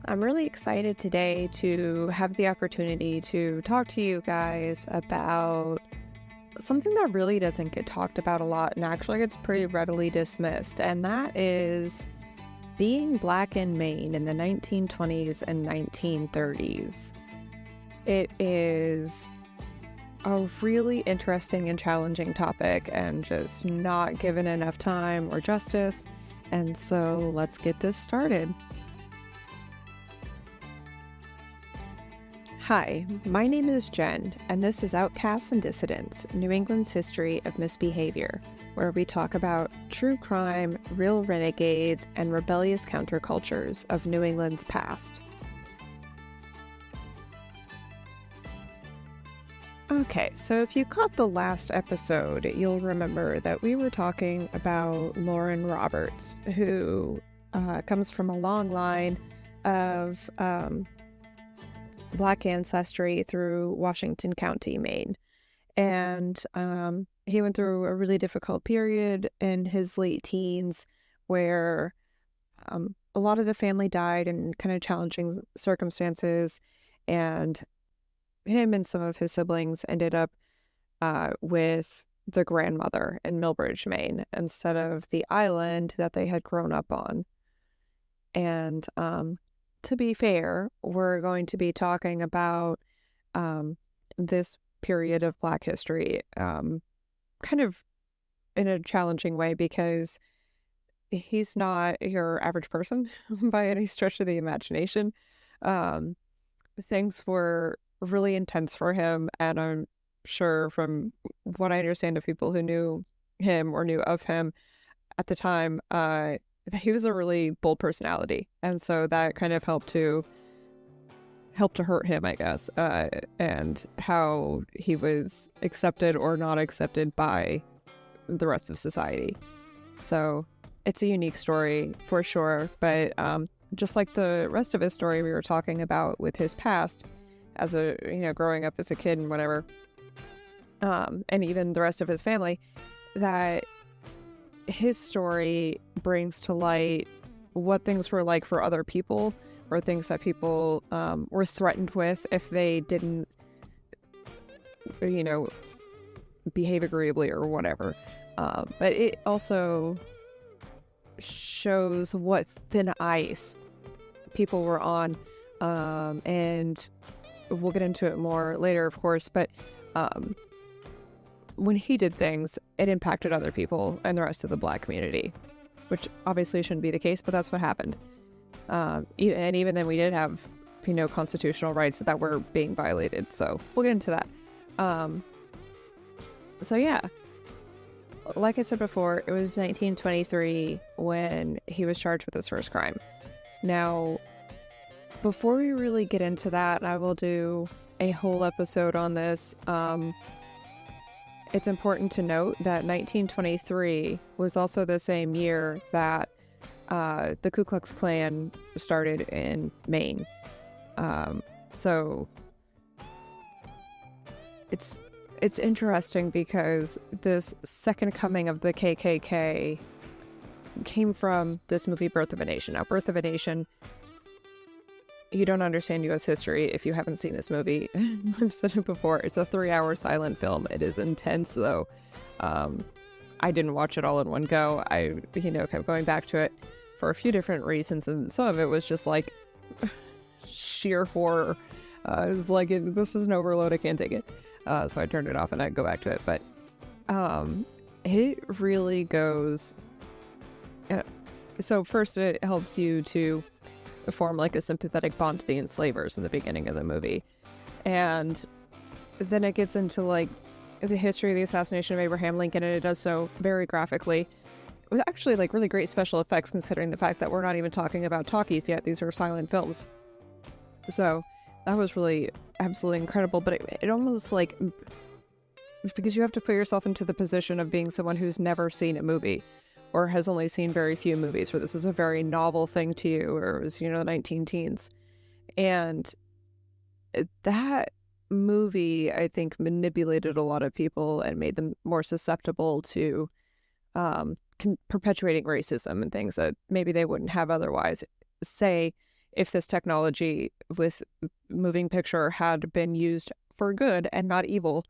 I'm really excited today to have the opportunity to talk to you guys about something that really doesn't get talked about a lot and actually gets pretty readily dismissed, and that is being Black in Maine in the 1920s and 1930s. It is a really interesting and challenging topic and just not given enough time or justice, and so let's get this started. Hi, my name is Jen, and this is Outcasts and Dissidents, New England's History of Misbehavior, where we talk about true crime, real renegades, and rebellious countercultures of New England's past. Okay, so if you caught the last episode, you'll remember that we were talking about Lorin Roberts, who comes from a long line of Black ancestry through Washington County, Maine. And he went through a really difficult period in his late teens where a lot of the family died in kind of challenging circumstances, and him and some of his siblings ended up with the grandmother in Millbridge, Maine, instead of the island that they had grown up on. And to be fair, we're going to be talking about this period of Black history kind of in a challenging way because he's not your average person by any stretch of the imagination. Things were really intense for him, and I'm sure from what I understand of people who knew him or knew of him at the time, he was a really bold personality, and so that kind of helped to hurt him, I guess, and how he was accepted or not accepted by the rest of society. So it's a unique story for sure, but just like the rest of his story we were talking about with his past as a, growing up as a kid and whatever, and even the rest of his family, that his story brings to light what things were like for other people, or things that people were threatened with if they didn't, behave agreeably or whatever. But it also shows what thin ice people were on, and we'll get into it more later, of course, but when he did things, it impacted other people and the rest of the Black community, which obviously shouldn't be the case, but that's what happened. And even then we did have, constitutional rights that were being violated. So we'll get into that. So yeah, like I said before, it was 1923 when he was charged with his first crime. Now, before we really get into that, I will do a whole episode on this. It's important to note that 1923 was also the same year that the Ku Klux Klan started in Maine. So it's interesting because this second coming of the KKK came from this movie Birth of a Nation. Now, Birth of a Nation, you don't understand U.S. history if you haven't seen this movie. I've said it before. It's a 3-hour silent film. It is intense, though. I didn't watch it all in one go. I, kept going back to it for a few different reasons, and some of it was just like sheer horror. It was like, this is an overload. I can't take it. So I turned it off and I go back to it. But it really goes. So first, it helps you to form like a sympathetic bond to the enslavers in the beginning of the movie, and then it gets into like the history of the assassination of Abraham Lincoln, and it does so very graphically with actually like really great special effects, considering the fact that we're not even talking about talkies yet. These are silent films. So that was really absolutely incredible, but it almost like, because you have to put yourself into the position of being someone who's never seen a movie or has only seen very few movies, where this is a very novel thing to you, or it was, the 19 teens. And that movie, I think, manipulated a lot of people and made them more susceptible to perpetuating racism and things that maybe they wouldn't have otherwise. Say if this technology with moving picture had been used for good and not evil,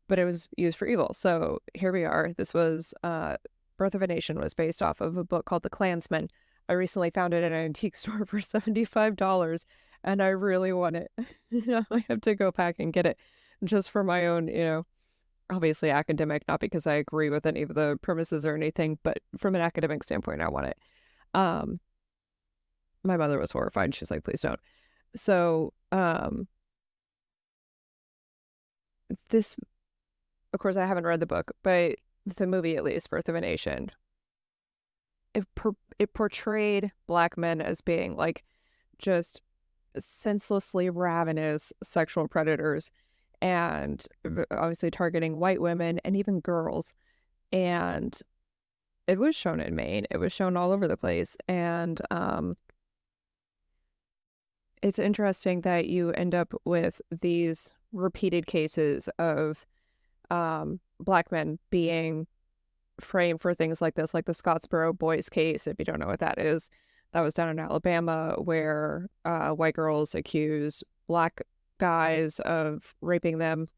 but it was used for evil. So here we are. This was Birth of a Nation was based off of a book called The Klansman. I recently found it at an antique store for $75, and I really want it. I have to go back and get it just for my own, obviously academic, not because I agree with any of the premises or anything, but from an academic standpoint, I want it. Um, my mother was horrified. She's like, please don't. So, this, of course, I haven't read the book, but the movie, at least, Birth of a Nation, it portrayed Black men as being like just senselessly ravenous sexual predators, and obviously targeting white women and even girls. And it was shown in Maine. It was shown all over the place. And it's interesting that you end up with these repeated cases of Black men being framed for things like this, like the Scottsboro Boys case. If you don't know what that is, that was down in Alabama, where white girls accused Black guys of raping them.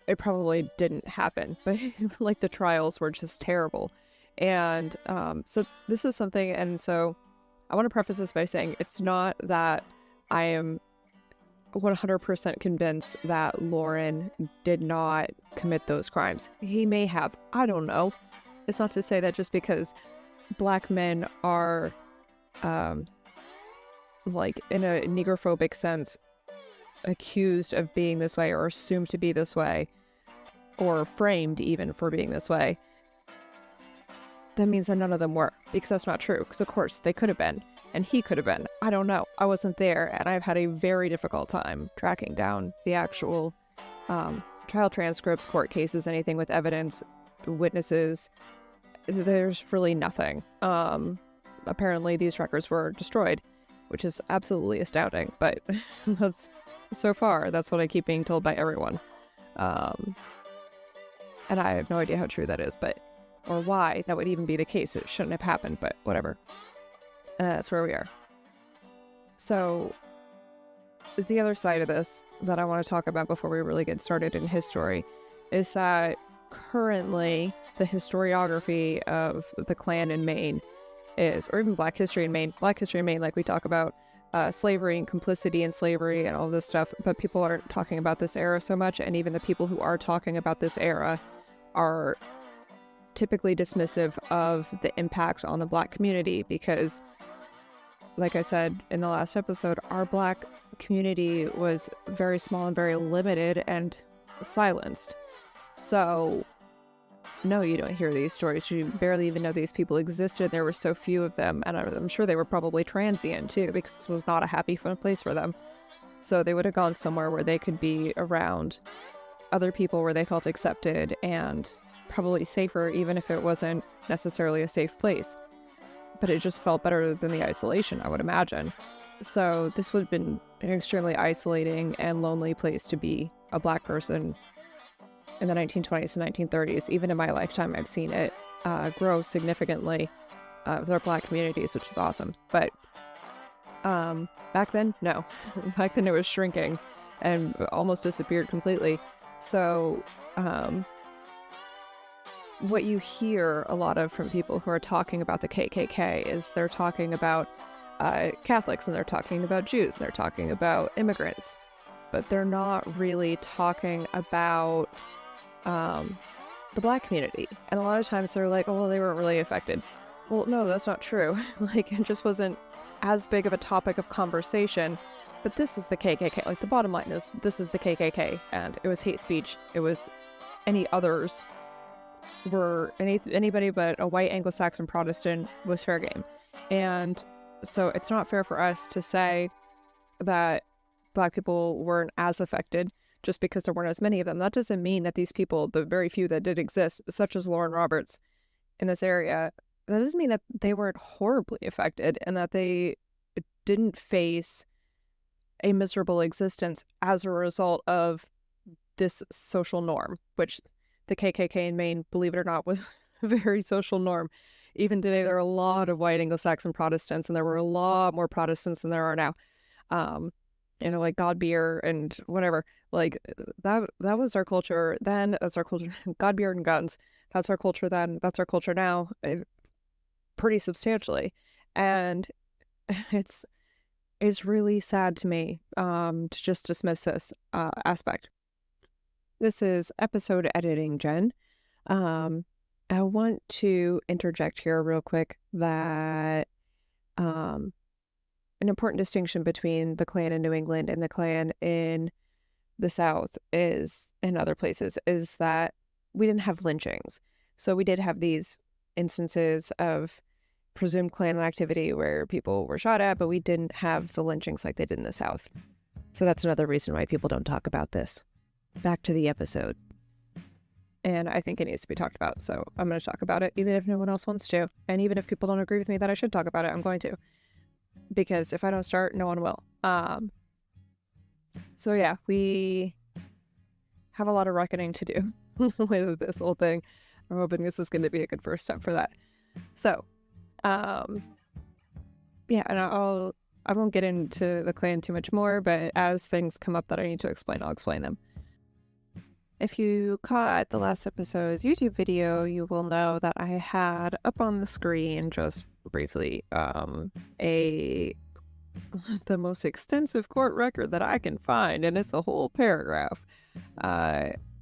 It probably didn't happen, but like the trials were just terrible. And so this is something, and so I want to preface this by saying it's not that I am 100% convinced that Lorin did not commit those crimes. He may have. I don't know. It's not to say that just because Black men are, like in a negrophobic sense, accused of being this way or assumed to be this way or framed even for being this way, that means that none of them were, because that's not true. Because of course they could have been, and he could have been. I don't know. I wasn't there, and I've had a very difficult time tracking down the actual trial transcripts, court cases, anything with evidence, witnesses. There's really nothing. Apparently these records were destroyed, which is absolutely astounding, but that's so far that's what I keep being told by everyone. And I have no idea how true that is, but or why that would even be the case. It shouldn't have happened, but whatever. That's where we are. So the other side of this that I want to talk about before we really get started in history is that currently the historiography of the Klan in Maine is, or even Black history in Maine, like we talk about slavery and complicity in slavery and all this stuff, but people aren't talking about this era so much, and even the people who are talking about this era are typically dismissive of the impact on the Black community because, like I said in the last episode, our Black community was very small and very limited and silenced. So no, you don't hear these stories. You barely even know these people existed. There were so few of them, and I'm sure they were probably transient too, because this was not a happy, fun place for them. So they would have gone somewhere where they could be around other people, where they felt accepted and probably safer, even if it wasn't necessarily a safe place. But it just felt better than the isolation, I would imagine. So this would have been an extremely isolating and lonely place to be a Black person in the 1920s and 1930s. Even in my lifetime, I've seen it grow significantly with our Black communities, which is awesome. But back then, no. Back then it was shrinking and almost disappeared completely. So what you hear a lot of from people who are talking about the KKK is they're talking about Catholics, and they're talking about Jews, and they're talking about immigrants, but they're not really talking about the Black community. And a lot of times they're like, oh, well, they weren't really affected. Well, no, that's not true. Like, it just wasn't as big of a topic of conversation. But this is the KKK. Like, the bottom line is, this is the KKK, and it was hate speech. It was any others were anybody but a white Anglo-Saxon Protestant was fair game. And so it's not fair for us to say that Black people weren't as affected just because there weren't as many of them. That doesn't mean that these people, the very few that did exist, such as Lorin Roberts in this area, that doesn't mean that they weren't horribly affected and that they didn't face a miserable existence as a result of this social norm, which the KKK in Maine, believe it or not, was a very social norm. Even today, there are a lot of white Anglo-Saxon Protestants, and there were a lot more Protestants than there are now. Like God beer and whatever. Like that was our culture then. That's our culture. God beer and guns. That's our culture then. That's our culture now. Pretty substantially, and it's really sad to me to just dismiss this aspect. This is episode editing, Jen. I want to interject here real quick that an important distinction between the Klan in New England and the Klan in the South is, in other places, is that we didn't have lynchings. So we did have these instances of presumed Klan activity where people were shot at, but we didn't have the lynchings like they did in the South. So that's another reason why people don't talk about this. Back to the episode. And I think it needs to be talked about, so I'm going to talk about it, even if no one else wants to. And even if people don't agree with me that I should talk about it, I'm going to. Because if I don't start, no one will. So yeah, we have a lot of reckoning to do with this whole thing. I'm hoping this is going to be a good first step for that. So, yeah, and I won't get into the Klan too much more, but as things come up that I need to explain, I'll explain them. If you caught the last episode's YouTube video, you will know that I had up on the screen, just briefly, the most extensive court record that I can find, and it's a whole paragraph,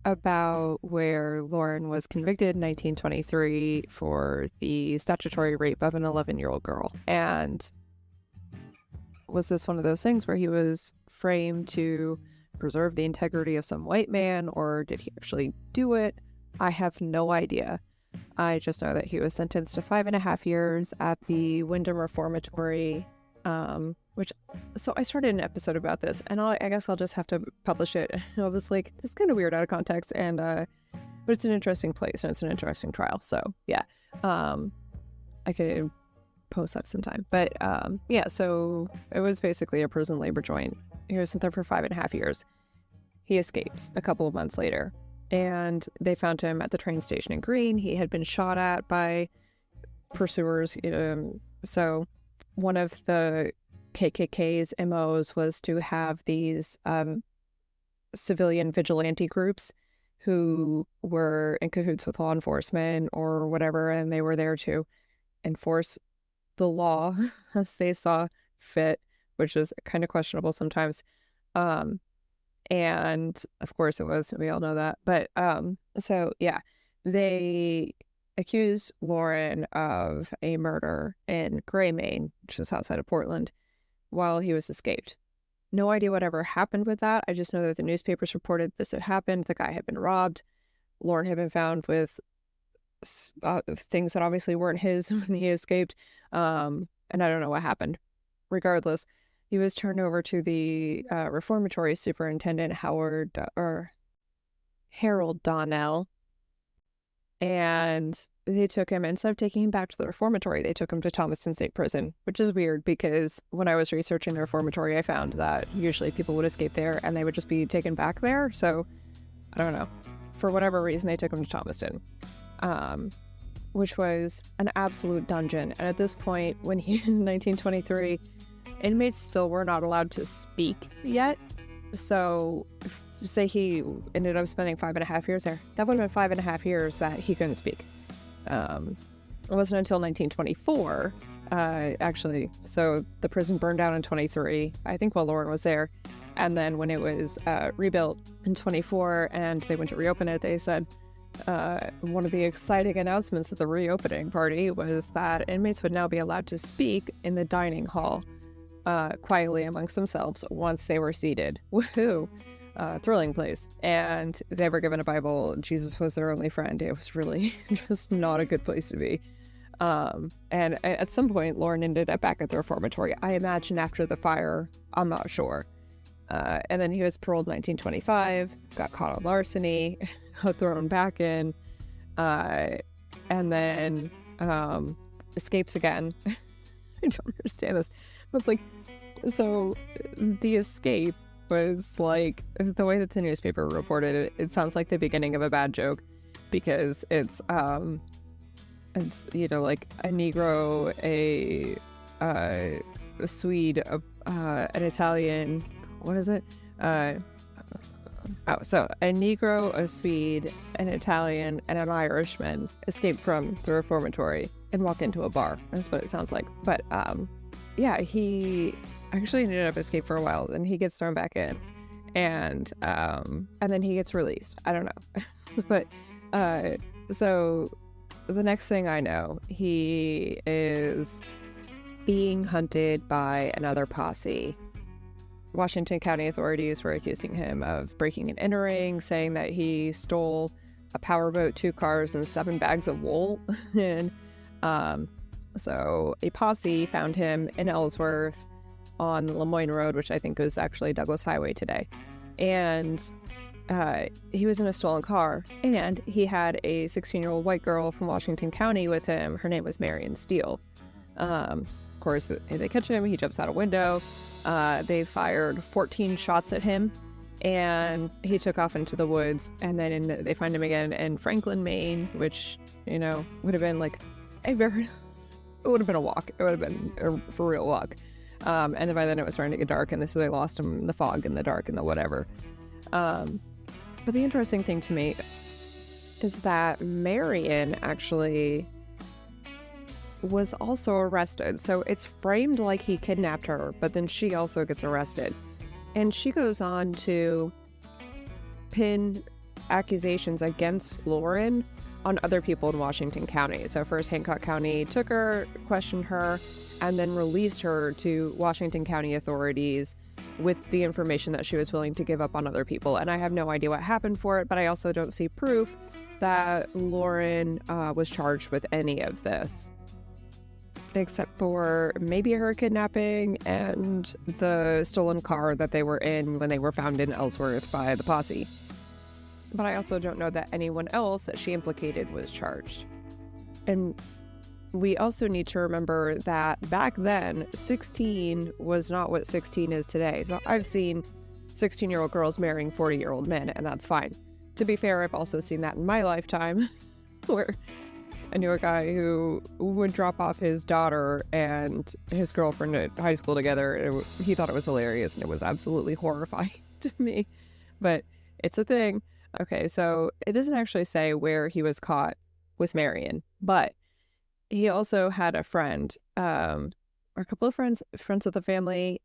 about where Lorin was convicted in 1923 for the statutory rape of an 11-year-old girl. And was this one of those things where he was framed to preserve the integrity of some white man, or did he actually do it? I have no idea. I just know that he was sentenced to 5.5 years at the Wyndham Reformatory, so I started an episode about this, and I guess I'll just have to publish it. I was like, this is kind of weird out of context, and but it's an interesting place, and it's an interesting trial, so yeah, I could post that sometime. But yeah, so it was basically a prison labor joint. He was sent there for 5.5 years. He escapes a couple of months later, and they found him at the train station in Greene. He had been shot at by pursuers. So one of the KKK's MOs was to have these civilian vigilante groups who were in cahoots with law enforcement or whatever, and they were there to enforce the law as they saw fit, which is kind of questionable sometimes. And of course it was, we all know that. But so yeah, they accused Lorin of a murder in Maine, which is outside of Portland, while he was escaped. No idea what ever happened with that. I just know that the newspapers reported this had happened. The guy had been robbed. Lorin had been found with things that obviously weren't his when he escaped. And I don't know what happened. Regardless, he was turned over to the reformatory superintendent, Harold Donnell. And they took him, instead of taking him back to the reformatory, they took him to Thomaston State Prison, which is weird because when I was researching the reformatory, I found that usually people would escape there and they would just be taken back there. So I don't know. For whatever reason, they took him to Thomaston, which was an absolute dungeon. And at this point, when in 1923, inmates still were not allowed to speak yet. So say he ended up spending 5.5 years there, that would have been 5.5 years that he couldn't speak. It wasn't until 1924, actually. So the prison burned down in 23, I think, while Lorin was there. And then when it was rebuilt in 24 and they went to reopen it, they said one of the exciting announcements at the reopening party was that inmates would now be allowed to speak in the dining hall quietly amongst themselves once they were seated. Woohoo! Thrilling place. And they were given a Bible. Jesus was their only friend. It was really just not a good place to be. And at some point, Lorin ended up back at the reformatory. I imagine after the fire. I'm not sure. And then he was paroled in 1925, got caught on larceny, thrown back in, and then escapes again. I don't understand this. But it's like, so the escape was like, the way that the newspaper reported it, it sounds like the beginning of a bad joke, because it's it's, you know, like a Negro, a Swede, an Italian, what is it? So a Negro, a Swede, an Italian, and an Irishman escape from the reformatory and walk into a bar. That's what it sounds like. But yeah, he actually ended up escape for a while, then he gets thrown back in, and then he gets released. I don't know. But so the next thing I know, he is being hunted by another posse. Washington County authorities were accusing him of breaking and entering, saying that he stole a powerboat, 2 cars, and 7 bags of wool. And so a posse found him in Ellsworth on the Lemoyne Road, which I think is actually Douglas Highway today. And he was in a stolen car, and he had a 16-year-old white girl from Washington County with him. Her name was Marion Steele. Of course, they catch him. He jumps out a window. They fired 14 shots at him, and he took off into the woods. And then they find him again in Franklin, Maine, which, you know, would have been like it would have been a walk. It would have been a for real walk. And then by then it was starting to get dark, and so they lost him in the fog and the dark and the whatever. But the interesting thing to me is that Marion actually was also arrested. So it's framed like he kidnapped her, but then she also gets arrested. And she goes on to pin accusations against Lorin on other people in Washington County. So first Hancock County took her, questioned her, and then released her to Washington County authorities with the information that she was willing to give up on other people. And I have no idea what happened for it, but I also don't see proof that Lorin was charged with any of this, except for maybe her kidnapping and the stolen car that they were in when they were found in Ellsworth by the posse. But I also don't know that anyone else that she implicated was charged. And we also need to remember that back then, 16 was not what 16 is today. So I've seen 16-year-old girls marrying 40-year-old men, and that's fine. To be fair, I've also seen that in my lifetime, where I knew a guy who would drop off his daughter and his girlfriend at high school together. He thought it was hilarious, and it was absolutely horrifying to me. But it's a thing. Okay, so it doesn't actually say where he was caught with Marion, but he also had a friend, or a couple of friends of the family.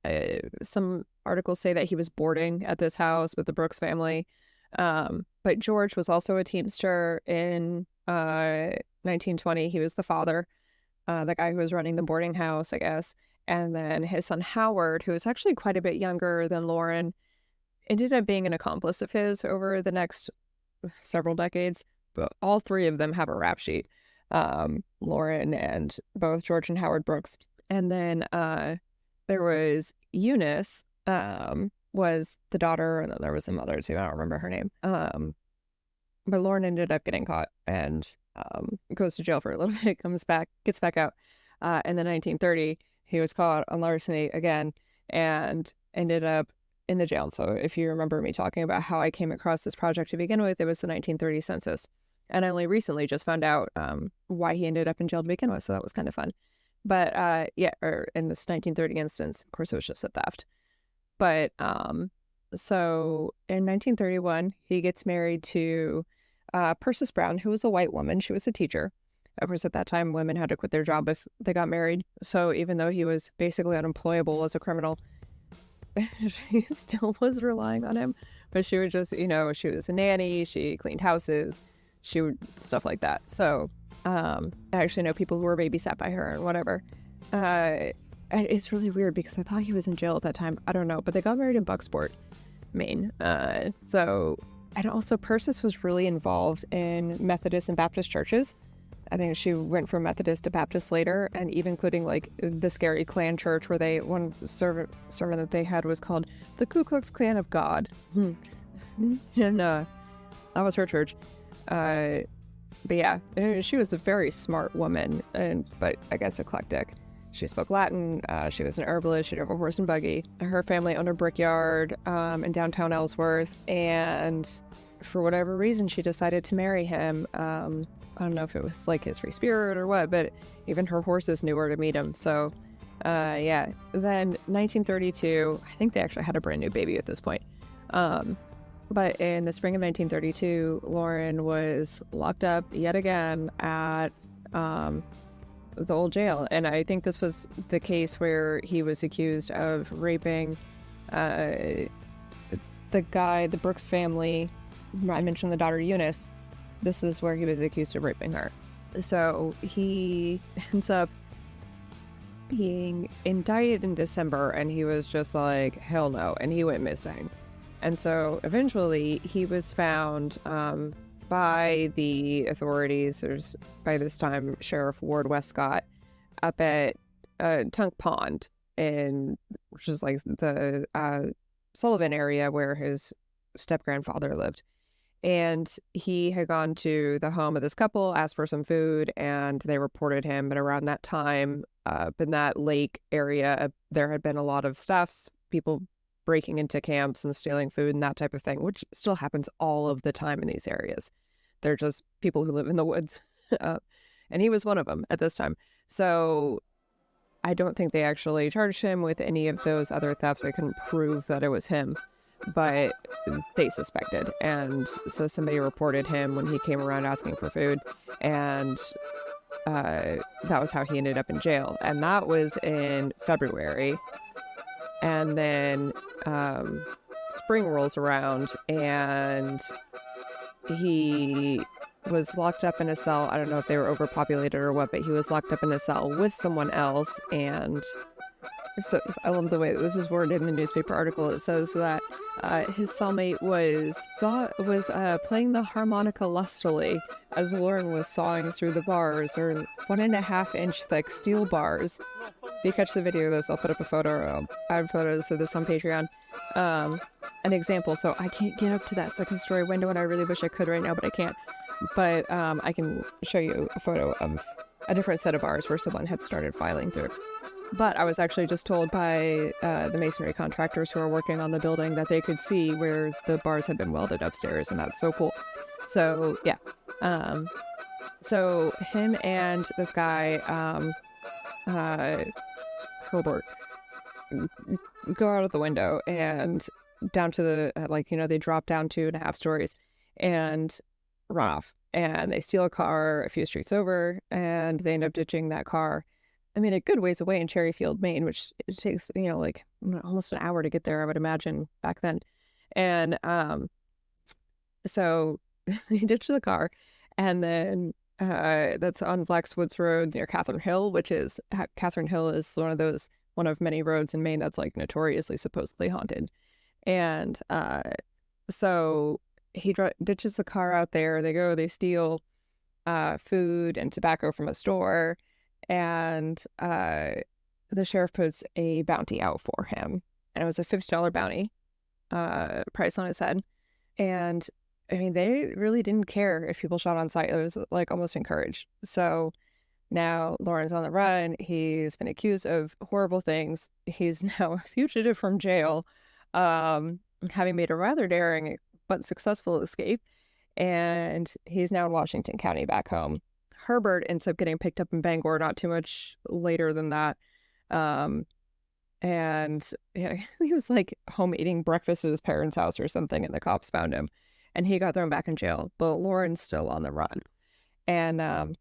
Some articles say that he was boarding at this house with the Brooks family. But George was also a Teamster in 1920. He was the father, the guy who was running the boarding house, I guess. And then his son Howard, who was actually quite a bit younger than Lorin, ended up being an accomplice of his over the next several decades. But all 3 of them have a rap sheet. Lorin and both George and Howard Brooks. And then there was Eunice, was the daughter, and then there was some other too. I don't remember her name. But Lorin ended up getting caught and goes to jail for a little bit, gets back out. In the 1930, he was caught on larceny again and ended up in the jail. So if you remember me talking about how I came across this project to begin with, it was the 1930 census. And I only recently just found out why he ended up in jail to begin with, so that was kind of fun. But in this 1930 instance, of course, it was just a theft. But so in 1931, he gets married to Persis Brown, who was a white woman. She was a teacher. Of course, at that time, women had to quit their job if they got married. So even though he was basically unemployable as a criminal, she still was relying on him. But she would just, she was a nanny. She cleaned houses. She would stuff like that. So I actually know people who were babysat by her and whatever. And it's really weird because I thought he was in jail at that time. I don't know, but they got married in Bucksport, Maine. And also Persis was really involved in Methodist and Baptist churches. I think she went from Methodist to Baptist later, and even including like the scary Klan church where one sermon that they had was called the Ku Klux Klan of God. And that was her church. But yeah, she was a very smart woman, but I guess eclectic. She spoke Latin. She was an herbalist. She drove a horse and buggy. Her family owned a brickyard in downtown Ellsworth, and for whatever reason, she decided to marry him I don't know if it was like his free spirit or what, but even her horses knew where to meet him. So, yeah. Then 1932, I think they actually had a brand new baby at this point. But in the spring of 1932, Lorin was locked up yet again at the old jail. And I think this was the case where he was accused of raping the Brooks family. I mentioned the daughter Eunice. This is where he was accused of raping her. So he ends up being indicted in December, and he was just like, hell no, and he went missing. And so eventually he was found by the authorities. There's, by this time, Sheriff Ward Westcott up at Tunk Pond, which is like the Sullivan area where his step-grandfather lived. And he had gone to the home of this couple, asked for some food, and they reported him. But around that time, up in that lake area, there had been a lot of thefts, people breaking into camps and stealing food and that type of thing, which still happens all of the time in these areas. They're just people who live in the woods. And he was one of them at this time. So I don't think they actually charged him with any of those other thefts. I couldn't prove that it was him, but they suspected. And so somebody reported him when he came around asking for food. And that was how he ended up in jail. And that was in February. And then spring rolls around, and he was locked up in a cell. I don't know if they were overpopulated or what, but he was locked up in a cell with someone else. And so I love the way this is worded in the newspaper article. It says that his cellmate was playing the harmonica lustily as Lorin was sawing through the bars, or 1.5-inch thick steel bars. If you catch the video of this, I'll put up a photo. I have photos of this on Patreon. An example. So I can't get up to that second story window, and I really wish I could right now, but I can't. But I can show you a photo of a different set of bars where someone had started filing through. But I was actually just told by the masonry contractors who are working on the building that they could see where the bars had been welded upstairs, and that's so cool. So, yeah. So him and this guy, Herbert, go out of the window and down to the, they drop down 2.5 stories and run off. And they steal a car a few streets over, and they end up ditching that car. I mean, a good ways away in Cherryfield, Maine, which it takes, almost an hour to get there, I would imagine, back then. And so they ditch the car, and then that's on Black's Woods Road near Catherine Hill, Catherine Hill is one of many roads in Maine that's like notoriously supposedly haunted. And so he ditches the car out there. They steal food and tobacco from a store. And the sheriff puts a bounty out for him. And it was a $50 bounty, price on his head. And I mean, they really didn't care if people shot on sight. It was like almost encouraged. So now Lorin's on the run. He's been accused of horrible things. He's now a fugitive from jail, having made a rather daring but successful escape. And he's now in Washington County back home. Herbert ends up getting picked up in Bangor not too much later than that. And yeah, he was like home eating breakfast at his parents' house or something, and the cops found him. And he got thrown back in jail. But Lorin's still on the run. And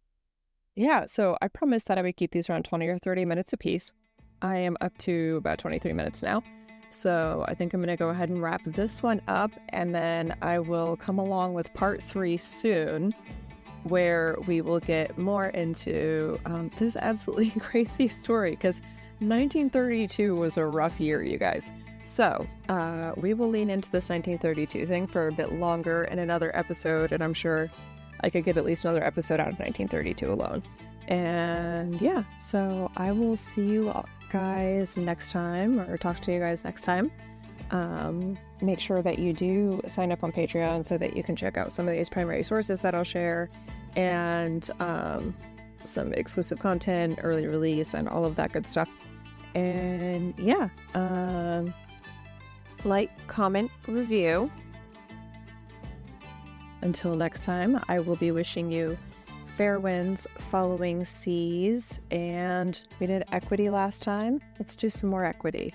yeah, so I promised that I would keep these around 20 or 30 minutes apiece. I am up to about 23 minutes now. So I think I'm going to go ahead and wrap this one up. And then I will come along with part 3 soon, where we will get more into this absolutely crazy story, because 1932 was a rough year, you guys. So we will lean into this 1932 thing for a bit longer in another episode, and I'm sure I could get at least another episode out of 1932 alone. And yeah, so I will see you guys next time, or talk to you guys next time. Make sure that you do sign up on Patreon so that you can check out some of these primary sources that I'll share, and some exclusive content, early release, and all of that good stuff. And yeah, like, comment, review. Until next time, I will be wishing you fair winds following seas, and we did equity last time. Let's do some more equity.